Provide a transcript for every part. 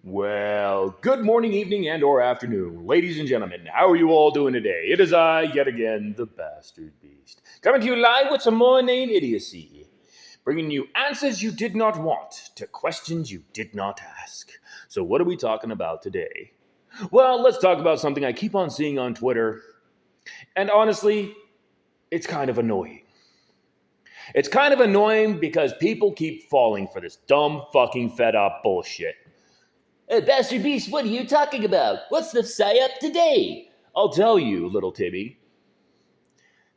Well, good morning, evening, and or afternoon, ladies and gentlemen. How are you all doing today? It is I, yet again, the Bastard Beast, coming to you live with some morning idiocy, bringing you answers you did not want to questions you did not ask. So what are we talking about today? Well, let's talk about something I keep on seeing on Twitter, and honestly, it's kind of annoying. It's kind of annoying because people keep falling for this dumb fucking fed up bullshit. Hey, Bastard Beast, what are you talking about? What's the psyop today? I'll tell you, little Timmy.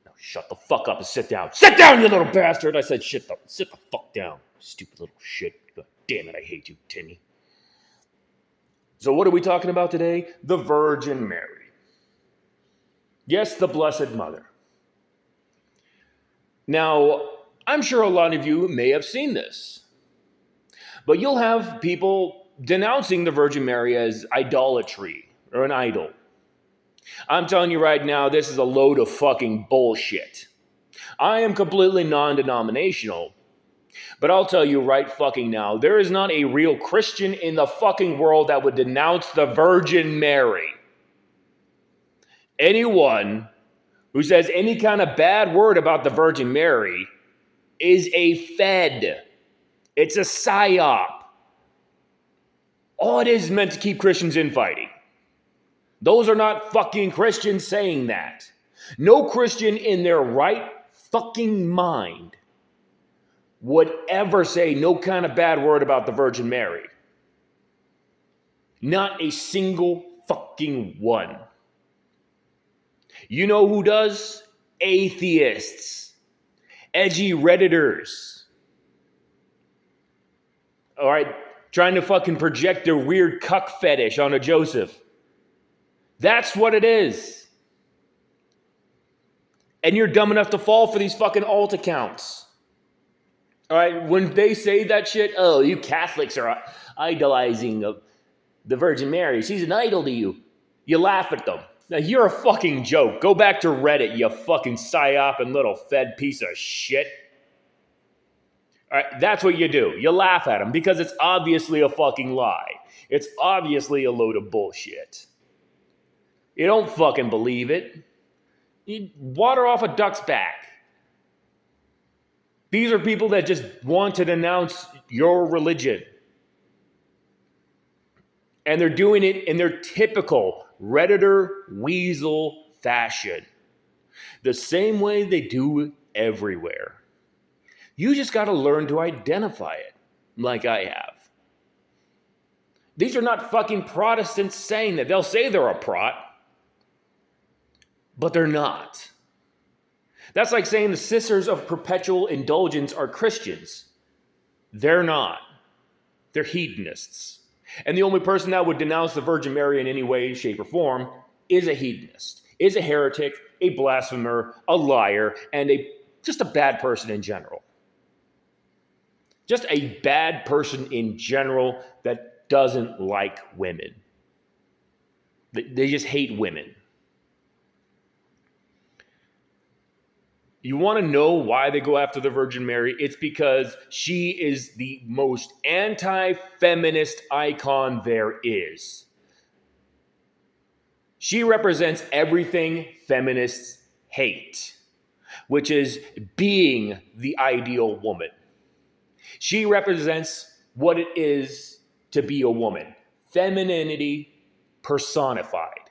Now shut the fuck up and sit down. Sit down, you little bastard! I said sit the fuck down. Stupid little shit. God damn it, I hate you, Timmy. So what are we talking about today? The Virgin Mary. Yes, the Blessed Mother. Now, I'm sure a lot of you may have seen this. But you'll have people denouncing the Virgin Mary as idolatry or an idol. I'm telling you right now, this is a load of fucking bullshit. I am completely non denominational, but I'll tell you right fucking now, there is not a real Christian in the fucking world that would denounce the Virgin Mary. Anyone who says any kind of bad word about the Virgin Mary is a fed. It's a psyop. All it is meant to keep Christians infighting. Those are not fucking Christians saying that. No Christian in their right fucking mind would ever say no kind of bad word about the Virgin Mary. Not a single fucking one. You know who does? Atheists. Edgy Redditors. All right, trying to fucking project their weird cuck fetish onto Joseph. That's what it is. And you're dumb enough to fall for these fucking alt accounts. All right, when they say that shit, oh, you Catholics are idolizing the Virgin Mary. She's an idol to you. You laugh at them. Now, you're a fucking joke. Go back to Reddit, you fucking psyop and little fed piece of shit. All right, that's what you do. You laugh at them because it's obviously a fucking lie. It's obviously a load of bullshit. You don't fucking believe it. You water off a duck's back. These are people that just want to denounce your religion. And they're doing it in their typical Redditor weasel fashion. The same way they do everywhere. You just got to learn to identify it, like I have. These are not fucking Protestants saying that. They'll say they're a prot, but they're not. That's like saying the Sisters of Perpetual Indulgence are Christians. They're not. They're hedonists. And the only person that would denounce the Virgin Mary in any way, shape, or form is a hedonist, is a heretic, a blasphemer, a liar, and just a bad person in general. Just a bad person in general that doesn't like women. They just hate women. You want to know why they go after the Virgin Mary? It's because she is the most anti-feminist icon there is. She represents everything feminists hate, which is being the ideal woman. She represents what it is to be a woman. Femininity personified.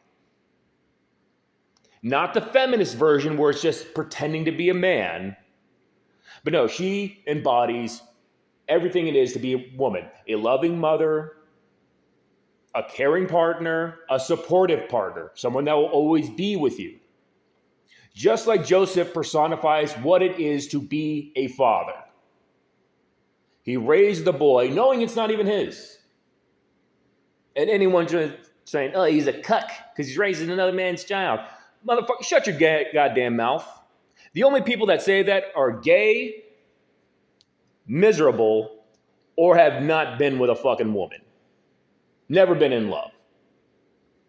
Not the feminist version where it's just pretending to be a man. But no, she embodies everything it is to be a woman. A loving mother, a caring partner, a supportive partner, someone that will always be with you. Just like Joseph personifies what it is to be a father. He raised the boy knowing it's not even his. And anyone just saying, oh, he's a cuck because he's raising another man's child. Motherfucker, shut your goddamn mouth. The only people that say that are gay, miserable, or have not been with a fucking woman. Never been in love.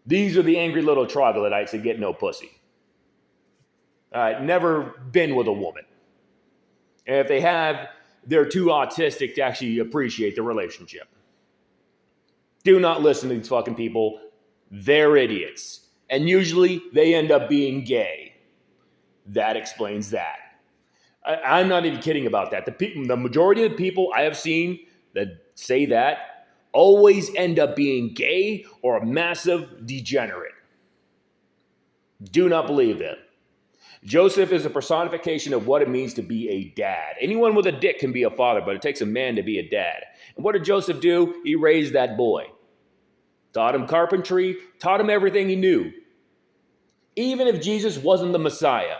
These are the angry little troglodytes that get no pussy. Never been with a woman. And if they have, they're too autistic to actually appreciate the relationship. Do not listen to these fucking people. They're idiots. And usually they end up being gay. That explains that. I'm not even kidding about that. The majority of the people I have seen that say that always end up being gay or a massive degenerate. Do not believe them. Joseph is a personification of what it means to be a dad. Anyone with a dick can be a father, but it takes a man to be a dad. And what did Joseph do? He raised that boy. Taught him carpentry, taught him everything he knew. Even if Jesus wasn't the Messiah,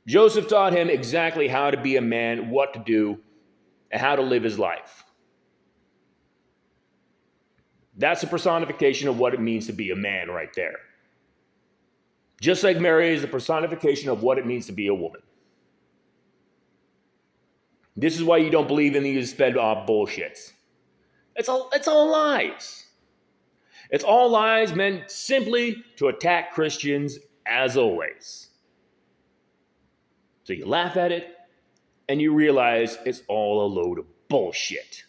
Joseph taught him exactly how to be a man, what to do, and how to live his life. That's a personification of what it means to be a man right there. Just like Mary is a personification of what it means to be a woman. This is why you don't believe in these fed-up bullshits. It's all lies. It's all lies meant simply to attack Christians as always. So you laugh at it and you realize it's all a load of bullshit.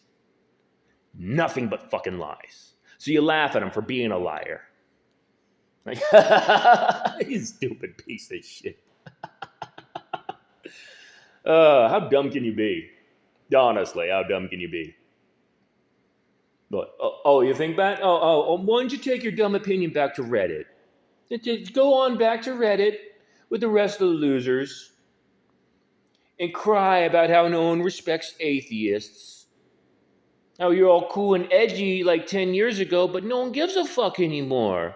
Nothing but fucking lies. So you laugh at him for being a liar. Like, you stupid piece of shit. How dumb can you be? Honestly, how dumb can you be? But, you think back? Why don't you take your dumb opinion back to Reddit? Just go on back to Reddit with the rest of the losers and cry about how no one respects atheists. How you're all cool and edgy like 10 years ago, but no one gives a fuck anymore.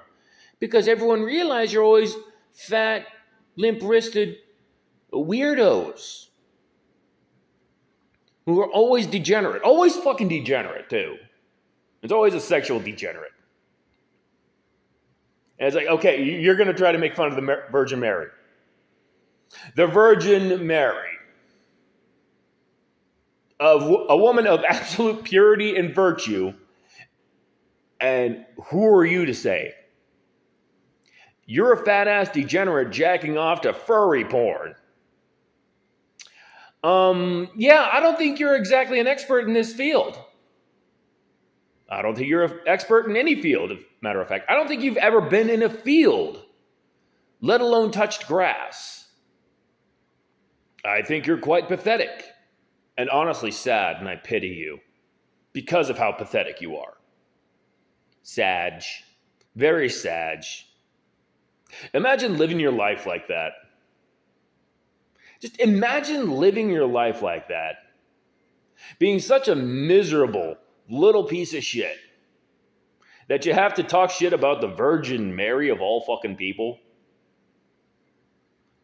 Because everyone realized you're always fat, limp-wristed weirdos. Who are always degenerate. Always fucking degenerate, too. It's always a sexual degenerate. And it's like, okay, you're going to try to make fun of the Virgin Mary. The Virgin Mary. A woman of absolute purity and virtue. And who are you to say? You're a fat-ass degenerate jacking off to furry porn. I don't think you're exactly an expert in this field. I don't think you're an expert in any field, as a matter of fact. I don't think you've ever been in a field, let alone touched grass. I think you're quite pathetic and honestly sad, and I pity you because of how pathetic you are. Sag. Very sag. Imagine living your life like that. Just imagine living your life like that. Being such a miserable little piece of shit that you have to talk shit about the Virgin Mary of all fucking people.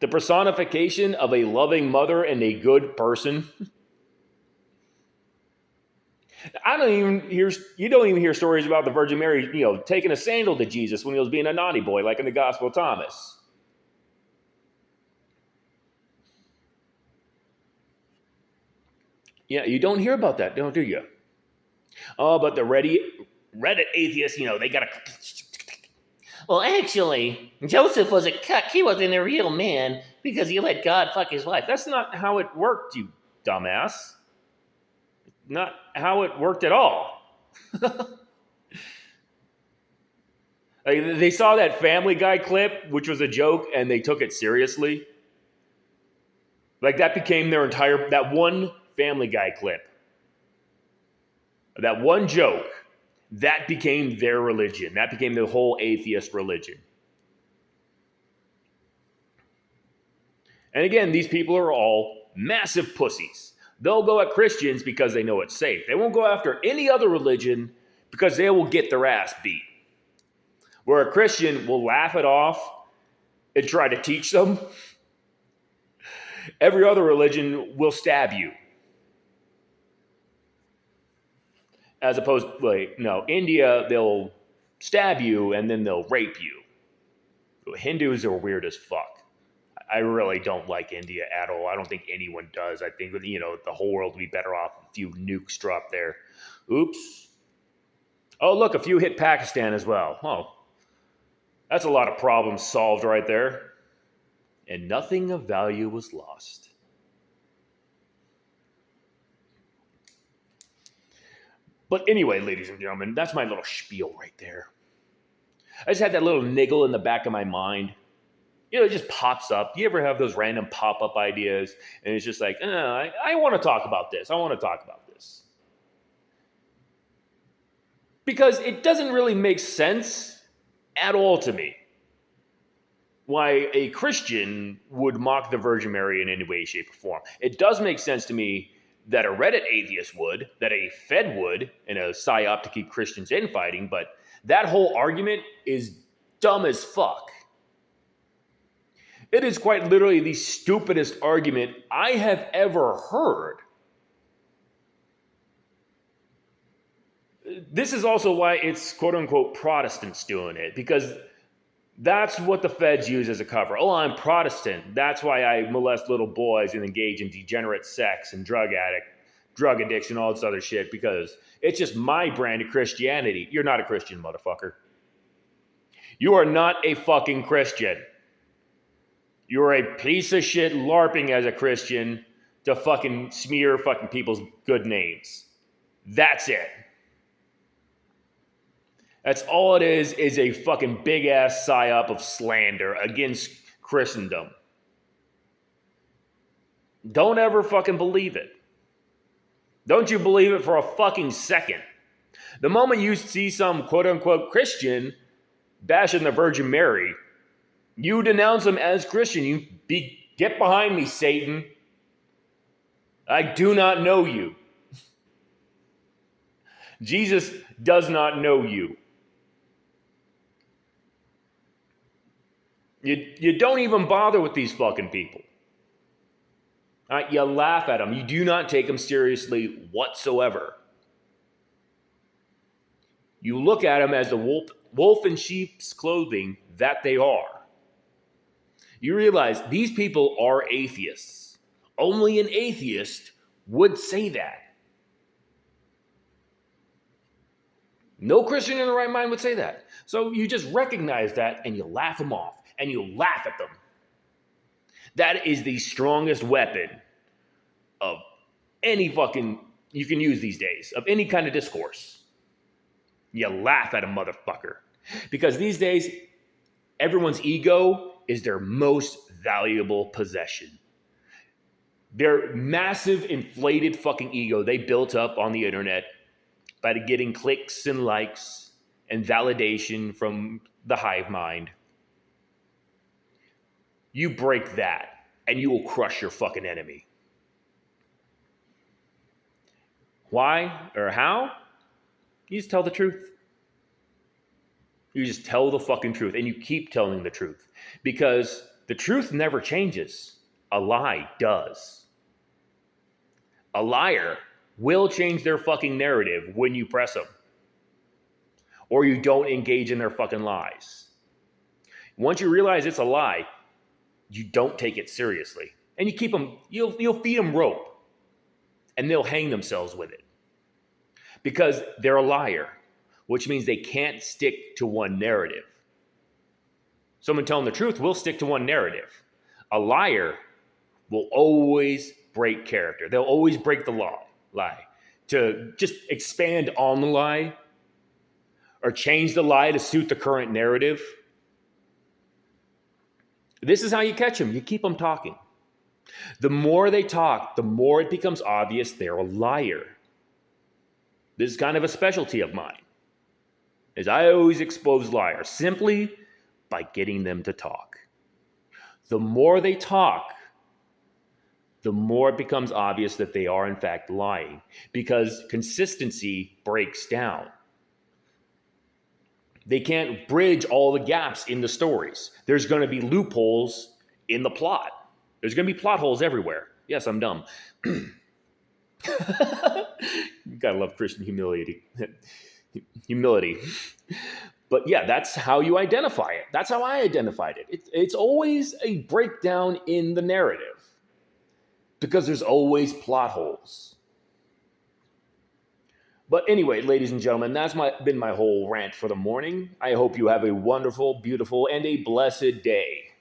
The personification of a loving mother and a good person. You don't even hear stories about the Virgin Mary, taking a sandal to Jesus when he was being a naughty boy, like in the Gospel of Thomas. Yeah, you don't hear about that, do you? Oh, but the Reddit atheists, they gotta... Well, actually, Joseph was a cuck. He wasn't a real man because he let God fuck his wife. That's not how it worked, you dumbass. Not how it worked at all. They saw that Family Guy clip, which was a joke, and they took it seriously. Like, that became that one Family Guy clip. That one joke, that became their religion. That became the whole atheist religion. And again, these people are all massive pussies. They'll go at Christians because they know it's safe. They won't go after any other religion because they will get their ass beat. Where a Christian will laugh it off and try to teach them. Every other religion will stab you. As opposed, India, they'll stab you and then they'll rape you. Hindus are weird as fuck. I really don't like India at all. I don't think anyone does. I think, the whole world would be better off if a few nukes dropped there. Oops. Oh, look, a few hit Pakistan as well. Oh, that's a lot of problems solved right there. And nothing of value was lost. But anyway, ladies and gentlemen, that's my little spiel right there. I just had that little niggle in the back of my mind. It just pops up. You ever have those random pop-up ideas? And it's just like, I want to talk about this. I want to talk about this. Because it doesn't really make sense at all to me why a Christian would mock the Virgin Mary in any way, shape, or form. It does make sense to me that a Reddit atheist would, that a Fed would, in a psyop to keep Christians infighting, but that whole argument is dumb as fuck. It is quite literally the stupidest argument I have ever heard. This is also why it's quote-unquote Protestants doing it, because that's what the feds use as a cover. Oh, I'm Protestant. That's why I molest little boys and engage in degenerate sex and drug addiction, all this other shit, because it's just my brand of Christianity. You're not a Christian, motherfucker. You are not a fucking Christian. You're a piece of shit LARPing as a Christian to fucking smear fucking people's good names. That's it. That's all it is a fucking big-ass psyop of slander against Christendom. Don't ever fucking believe it. Don't you believe it for a fucking second. The moment you see some quote-unquote Christian bashing the Virgin Mary, you denounce them as Christian. Get behind me, Satan. I do not know you. Jesus does not know you. You don't even bother with these fucking people. You laugh at them. You do not take them seriously whatsoever. You look at them as the wolf in sheep's clothing that they are. You realize these people are atheists. Only an atheist would say that. No Christian in the right mind would say that. So you just recognize that and you laugh them off and you laugh at them. That is the strongest weapon of any fucking you can use these days, of any kind of discourse. You laugh at a motherfucker. Because these days, everyone's ego is their most valuable possession. Their massive, inflated fucking ego they built up on the internet by getting clicks and likes and validation from the hive mind. You break that, and you will crush your fucking enemy. Why or how? You just tell the truth. You just tell the fucking truth, and you keep telling the truth. Because the truth never changes. A lie does. A liar will change their fucking narrative when you press them. Or you don't engage in their fucking lies. Once you realize it's a lie, you don't take it seriously. And you keep them, you'll feed them rope. And they'll hang themselves with it. Because they're a liar. Which means they can't stick to one narrative. Someone telling the truth will stick to one narrative. A liar will always break character. They'll always break the lie. To just expand on the lie or change the lie to suit the current narrative. This is how you catch them. You keep them talking. The more they talk, the more it becomes obvious they're a liar. This is kind of a specialty of mine. Is I always expose liars simply by getting them to talk. The more they talk, the more it becomes obvious that they are in fact lying, because consistency breaks down. They can't bridge all the gaps in the stories. There's going to be loopholes in the plot. There's going to be plot holes everywhere. Yes, I'm dumb. You gotta love Christian humility. But yeah, that's how you identify it. That's how I identified it. It's always a breakdown in the narrative because there's always plot holes. But anyway, ladies and gentlemen, that's been my whole rant for the morning. I hope you have a wonderful, beautiful, and a blessed day.